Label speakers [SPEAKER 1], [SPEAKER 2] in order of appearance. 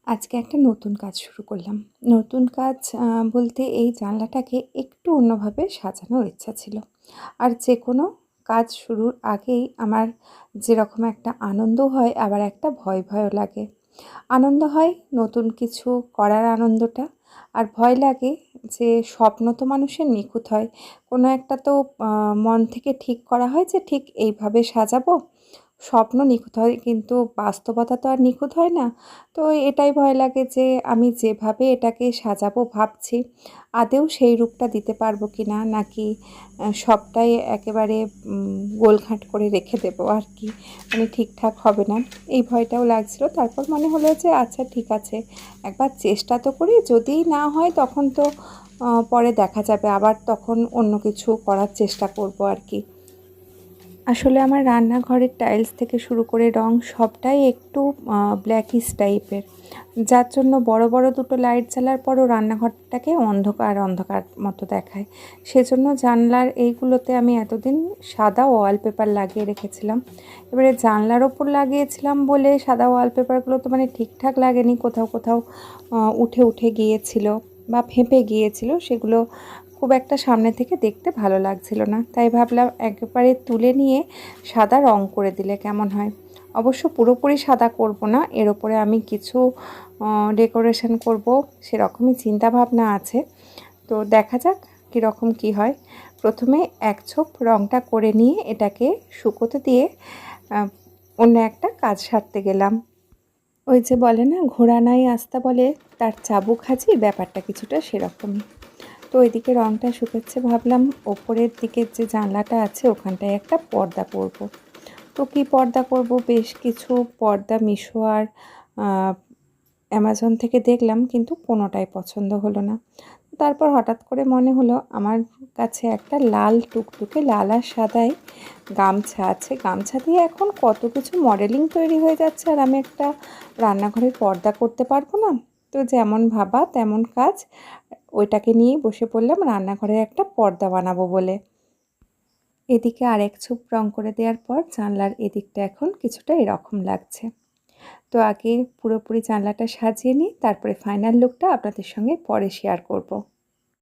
[SPEAKER 1] আজকে একটা নতুন কাজ শুরু করলাম। নতুন কাজ বলতে এই জানলাটাকে একটু অন্যভাবে সাজানোর ইচ্ছা ছিল। আর যেকোনো কাজ শুরুর আগেই আমার যেরকম একটা আনন্দ হয়, আবার একটা ভয়ও লাগে। আনন্দ হয় নতুন কিছু করার আনন্দটা, আর ভয় লাগে যে স্বপ্ন তো মানুষের নিখুঁত হয়। কোনো একটা তো মন থেকে ঠিক করা হয় যে ঠিক এইভাবে সাজাবো। স্বপ্ন নিখুঁত হয় কিন্তু বাস্তবতা তো আর নিখুঁত হয় না। তো এটাই ভয় লাগে যে আমি যেভাবে এটাকে সাজাবো ভাবছি, আদৌ সেই রূপটা দিতে পারবো কিনা, নাকি সবটাই একেবারে গোলঘাট করে রেখে দেবো আর কি, মানে ঠিকঠাক হবে না। এই ভয়টাও লাগছিল। তারপর মনে হলো যে আচ্ছা ঠিক আছে, একবার চেষ্টা তো করি, যদি না হয় তখন তো পরে দেখা যাবে, আবার তখন অন্য কিছু করার চেষ্টা করব আর কি। আসলে আমার রান্নাঘরের টাইলস থেকে শুরু করে রং সবটাই একটু ব্ল্যাকিশ টাইপের, যার জন্য বড় বড় দুটো লাইট জ্বালার পরও রান্নাঘরটাকে অন্ধকার মতো দেখায়। সেজন্য জানলার এইগুলোতে আমি এতদিন সাদা ওয়ালপেপার লাগিয়ে রেখেছিলাম। এবারে জানলার ওপর লাগিয়েছিলাম বলে সাদা ওয়ালপেপারগুলো তো মানে ঠিকঠাক লাগেনি, কোথাও কোথাও উঠে গিয়েছিল বা ফেঁপে গিয়েছিল, সেগুলো খুব একটা সামনে থেকে দেখতে ভালো লাগছিল না। তাই ভাবলাম একেবারে তুলে নিয়ে সাদা রং করে দিলে কেমন হয়। অবশ্য পুরোপুরি সাদা করব না, এর ওপরে আমি কিছু ডেকোরেশন করব, সেরকমই চিন্তাভাবনা আছে। তো দেখা যাক কীরকম কী হয়। প্রথমে এক ছোপ রংটা করে নিয়ে এটাকে শুকোতে দিয়ে অন্য একটা কাজ সারতে গেলাম। ওই যে বলে না, ঘোড়া নাই আস্তা বলে তার চাবুক হাজি, ব্যাপারটা কিছুটা সেরকমই। তো এদিকে রংটা শুকোচ্ছে, ভাবলাম ওপরের দিকের যে জানলাটা আছে ওখানটায় একটা পর্দা করব। তো কী পর্দা করব, বেশ কিছু পর্দা মিশো আর অ্যামাজন থেকে দেখলাম, কিন্তু কোনোটাই পছন্দ হলো না। তারপর হঠাৎ করে মনে হলো আমার কাছে একটা লাল টুকটুকে লাল আর সাদায় গামছা আছে। গামছা দিয়ে এখন কত কিছু মডেলিং তৈরি হয়ে যাচ্ছে, আর আমি একটা রান্নাঘরের পর্দা করতে পারবো না? তো যেমন ভাবা তেমন কাজ, ওইটাকে নিয়েই বসে পড়লাম রান্নাঘরে একটা পর্দা বানাবো বলে। এদিকে আরেক ছোপ রং করে দেওয়ার পর জানলার এদিকটা এখন কিছুটা এরকম লাগছে। তো আগে পুরোপুরি জানলাটা সাজিয়ে নিই, তারপরে ফাইনাল লুকটা আপনাদের সঙ্গে পরে শেয়ার করব।